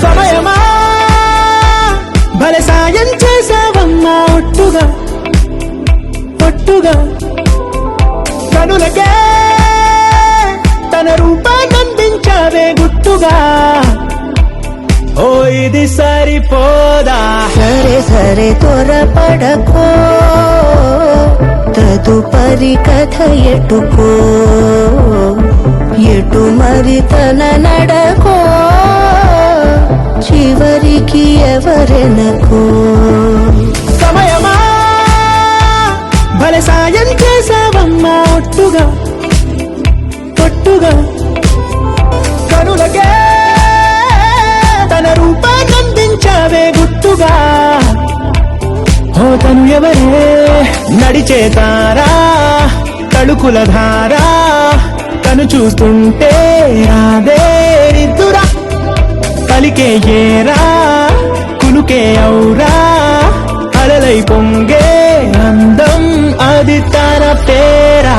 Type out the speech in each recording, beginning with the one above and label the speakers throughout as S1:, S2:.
S1: సమయమా భలే సాయం చేసావమ్మా ఒట్టుగా ఒట్టుగా కనులకే తన రూపాన్నందించావే గుట్టుగా ఓ ఇది సరిపోదా
S2: సరే సరే త్వరపడకో తదుపరి కథ ఎటుకో ఎటు మరి తన నడకో చివరికి ఎవరెనకో
S1: సమయమా భలే సాయం చేసావమ్మా ఒట్టుగా ఒట్టుగా కనులకే తన రూపాన్నందించావే గుట్టుగా ఓ తను ఎవరే నడిచే తారా తళుకుల ధారా తను చూస్తుంటే రాదే నిద్దురా పలికే ఏరా కులుకే ఔరా అలలై పొంగే అందం అది తన పేరా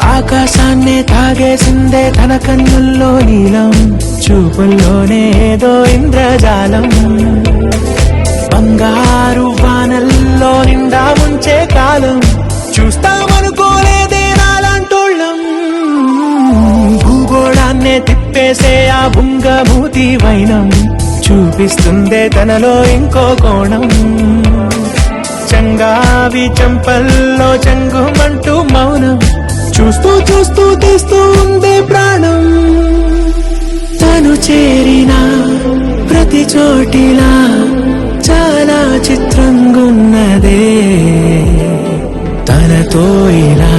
S1: ఆకాశాన్నే తాగేసిందే తన కన్నుల్లో నీలం చూపుల్లోనే ఏదో ఇంద్రజాలం బంగారు వానల్లో నిండా ఉంచే కాలం చూస్తామనుకోలేదే నాలాంటోళ్ళం భూగోళాన్నే తిప్పేసే ఆ బుంగమూతి వైనం చూపిస్తుందే తనలో ఇంకో కోణం చంగావి చంపల్లో చంగుమంటూ మౌనం చూస్తూ చూస్తూ తీస్తూ ఉందే ప్రాణం తను చేరిన ప్రతి చోటిలా చాలా చిత్రంగున్నదే తనతో ఇలా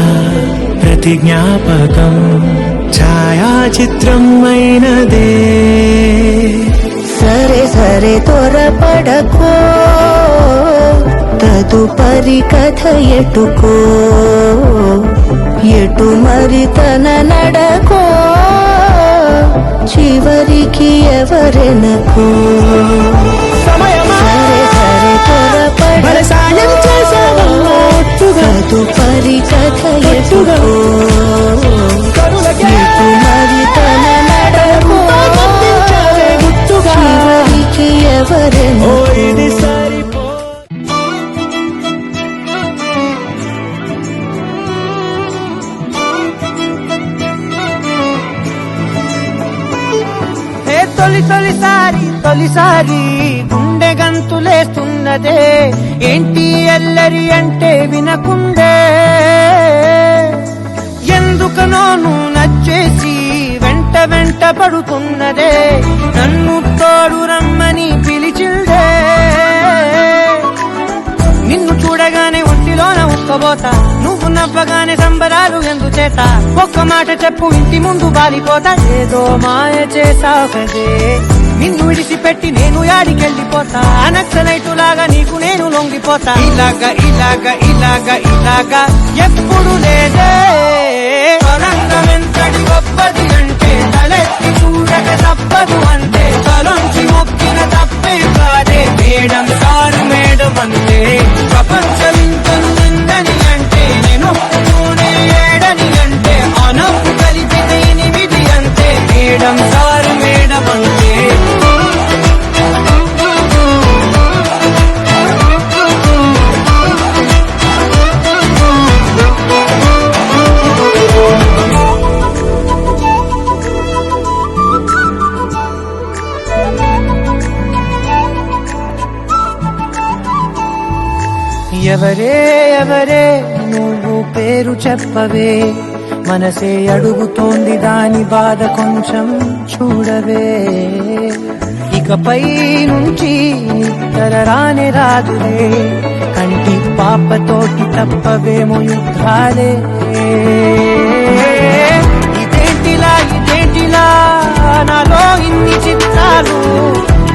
S1: ప్రతి జ్ఞాపకం ఛాయాచిత్రం అయినదే
S2: సరే సరే త్వరపడకో తదుపరి కథ ఎటుకో ఎటు మరి తన నడకో చివరికి ఎవరెనకో
S1: సమయమా
S2: సరే సరే
S1: భలే సాయం చేసావమ్మా ఒట్టుగా
S2: తదుపరి కథ ఎటుకో
S1: కనులకే
S2: ఎటు మరి తన నడకో
S1: రూపాన్నందించావే గుట్టుగా
S2: చివరికి
S1: ఓ
S2: ఎవరెనకో
S1: ఇది సరిపో
S3: తొలిసారి గుండె గంతులేస్తున్నదే ఏంటి ఎల్లరి అంటే వినకుండే ఎందుకనో నువ్వు నచ్చేసి వెంట పడుతున్నదే నన్ను తోడు రమ్మని పిలిచిందే నిన్ను చూడగానే ఒంటిలోన ఉక్కబోతా నువ్వు నవ్వగానే సంబరాలు ఎందుచేత ఒక్క మాట చెప్పు ఇంటి ముందు బాలిపోతా ఏదో మాయ చేసావదే నిన్ను విడిచిపెట్టి నేను యాడికెళ్ళిపోతా నక్సలైటులాగా నీకు నేను లొంగిపోతా ఇలాగా ఎప్పుడు లేదే రంగమెంతటి గొప్పది అంటే తలెత్తి చూడక తప్పదు అంటే తలొంచి మొక్కిన తప్పే కాదే మేడం సారు మేడం అంటే ప్రపంచం ఇంతను నిందని అంటే నేను ఏడని అంటే అనప్పు కలిపితే 8 అంతే మేడం సారు మేడం అంటే ఎవరే నువ్వు పేరు చెప్పవే మనసే అడుగుతోంది దాని బాధ కొంచెం చూడవే ఇక ఇకపై నుంచి నిద్ర రానే రాదులే కంటి పాపతోటి తప్పవేమో యుద్ధాలే ఇదేంటిలా నాలో ఇన్ని చిత్రాలు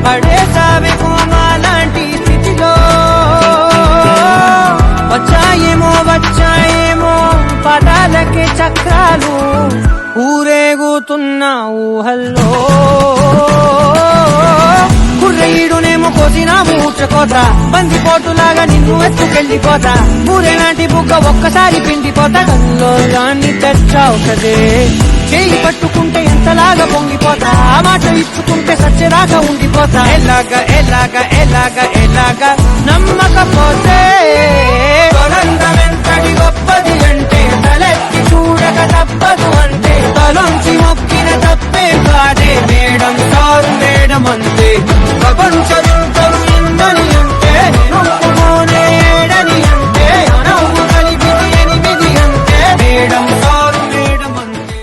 S3: పడేసావే కోమాలాంటి స్థితిలో వచ్చాయేమో పదాలకే చక్రాలు ఊరేగుతున్న ఊహల్లో కుర్రయ్యుడునేమో కోసిన ఊచకోత బందిపోటులాగా నిన్ను ఎత్తుకెళ్ళిపోతా ఊరేలాంటి బుగ్గ ఒక్కసారి పిండిపోతా కల్లోగాన్ని తెచ్చావు కదే చేయి పట్టుకుంటే ఎంతలాగా పొంగిపోతా ఆ మాట ఇచ్చుకుంటే సత్యరాగా ఉండిపోతా ఎలాగా నమ్మకపోతే తొలందమెంతటి గొప్పది అంటే తలెత్తి చూడక తప్పదు అంటే తలొంచి మొక్కిన తప్పే కాదే మేడం సారు మేడం అంతే ప్రపంచంతం ఎందని అంటే నొప్పుకోనే ఏడని అంటే నవ్వు కలిపిది 8 అంటే మేడం సారు మేడం అంతే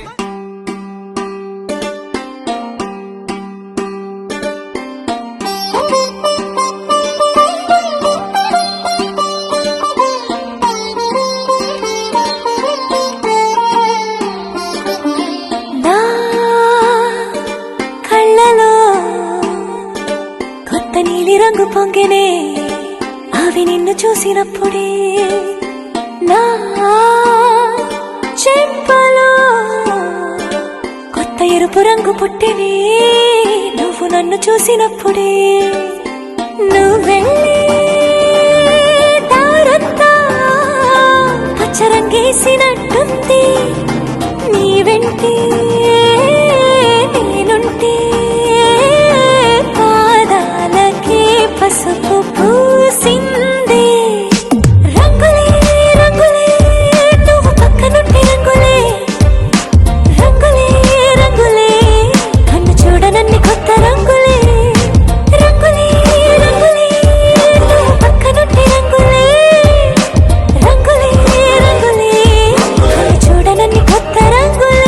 S2: నా కళ్ళలో కొత్త నీలి రంగు పొంగినే అవి నిన్ను చూసినప్పుడే నా చెంపలో కొత్త ఎరుపు రంగు పుట్టినే నువ్వు నన్ను చూసినప్పుడే నువ్వెళ్ళి దారంతా పచ్చరంగేసినట్టుంది నీ వెంటే నేనుంటే పాదాలకే పసుపు పూసిందే రంగులే రంగులే నువ్వు పక్కనుంటే రంగులే రంగులే రంగులే కన్ను చూడనన్ని కొత్త రంగులే రంగులే రంగులే నువ్వు పక్కనుంటే రంగులే రంగులే రంగులే కన్ను చూడనన్ని కొత్త రంగులే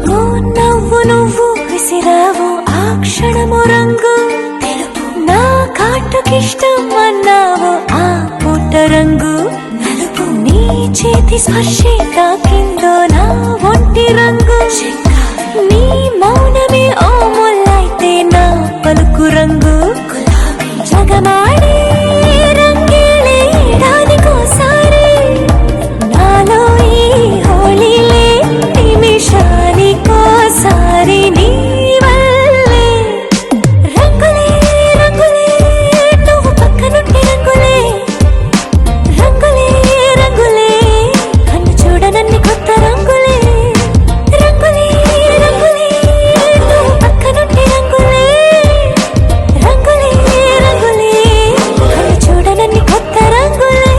S2: ఓ నవ్వు నువ్వు విసిరావు ఆ క్షణము రంగు తెలుపు నా కాటుకిష్టం అన్నావు ఆ పుట్ట రంగు నలుపు నీ చేతి స్పర్శే తాకిందో నా ఒంటి రంగు నీ మౌనమే ఓ ముల్లైతే నా పలుకు రంగు జగమాడే రంగేలే ఏడాదికోసారి నాలో ఈ హోళీలే నిమిషానికోసారి నీ వల్లే రంగులే రంగులే నువ్వు పక్కనుంటే రంగులే రంగులే రంగులే కన్ను చూడనన్ని కొత్త రంగులే రంగులే రంగులే నువ్వు పక్కనుంటే రంగులే రంగులే రంగులే కన్ను చూడనన్ని కొత్త రంగులే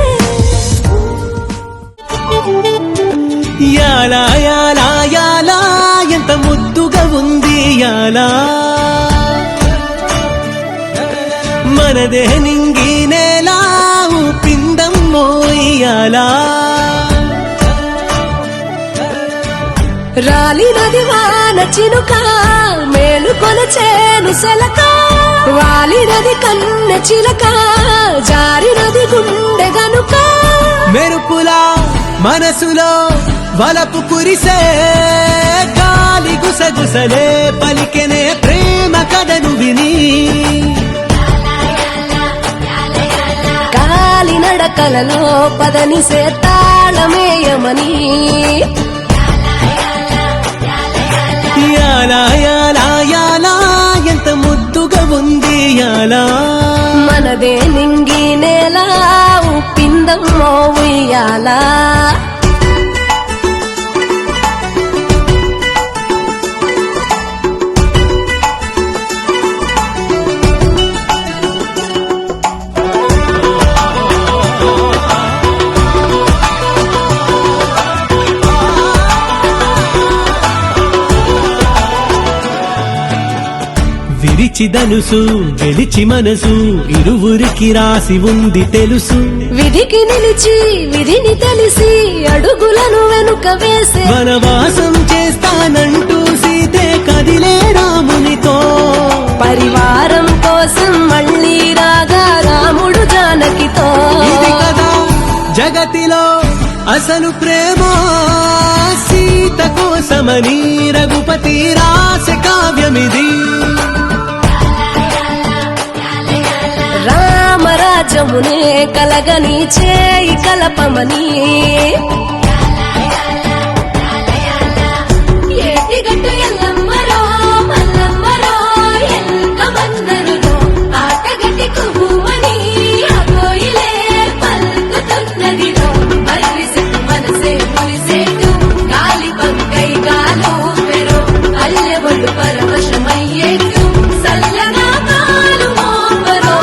S1: యాలా యాలా యాలా ఎంత ముద్దుగా ఉంది యాలా మనదే నింగి నేలా ఊపిందం మోయాలా
S2: రాలినది వాన చినుక మేలు కొలచేను సెలక వాలినది కన్న చిలక జారినది గుండె గనుక
S1: మెరుపులా మనసులో వలపు కురిసే గాలి గుసగుసలే పలికెనే ప్రేమ కథను విని
S2: కాలి నడకలలో పదనిసే తాళమేయమని
S1: యాలా యాలా యాలా ఎంత ముద్దుగా ఉంది యాలా
S2: మనదే నింగి నేల ఉప్పిందమ్మో ఉయ్యాలా
S1: విడిచి ధనుసు గెలిచి మనసు ఇరువురికి రాసి ఉంది తెలుసు.
S2: విధికి నిలిచి విధిని తెలిసి అడుగులను వెనుక వేసే
S1: వనవాసం చేస్తానంటూ సీతే కదిలే రామునితో.
S2: పరివారం కోసం మళ్ళీ రాగా రాముడు జానకితో.
S1: ఇది కదా జగతిలో అసలు ప్రేమ, సీత కోసమని రఘుపతి రాస కావ్యమిది.
S2: రామరాజమునే కలగని చేయి కలపమని ఏటిగట్టు ఎల్లమ్మరో మల్లమ్మరో ఎల్కమందరులో ఆటగట్టి కుహుమని అగోయిలే పలుకుతున్నదిలో. మరిసెట్టు మనసే మురిసేటు గాలి పంకై గాలు పెరో అల్లెవడు పరవశమయ్యేటు సల్లగా కాలు మోపరో.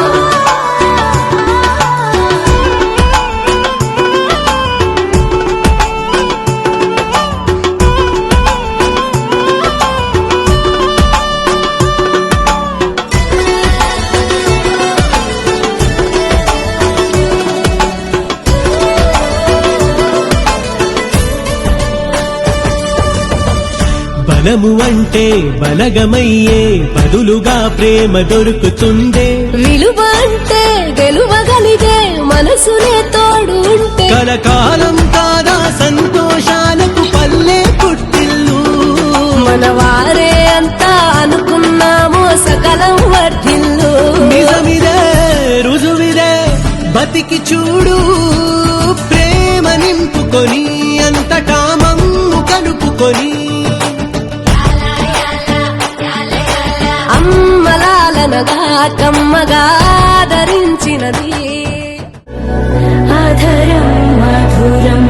S1: బలము అంటే బలగమయ్యే బదులుగా ప్రేమ దొరుకుతుందే.
S2: విలువ అంటే గెలువగలిగే మనసునే తోడు ఉంటే
S1: కలకాలం కాదా సంతోషాలకు పల్లె పుట్టిల్లు.
S2: మన వారే అంతా అనుకున్నామో సకలం వర్ధిల్లు.
S1: నిజమిదే రుజువిదే బతికి చూడు, ప్రేమ నింపుకొని అంతటా మమ్ము కలుపుకొని.
S2: అమ్మలాలనగా కమ్మగా ఆదరించినది.
S4: అధరం మధురం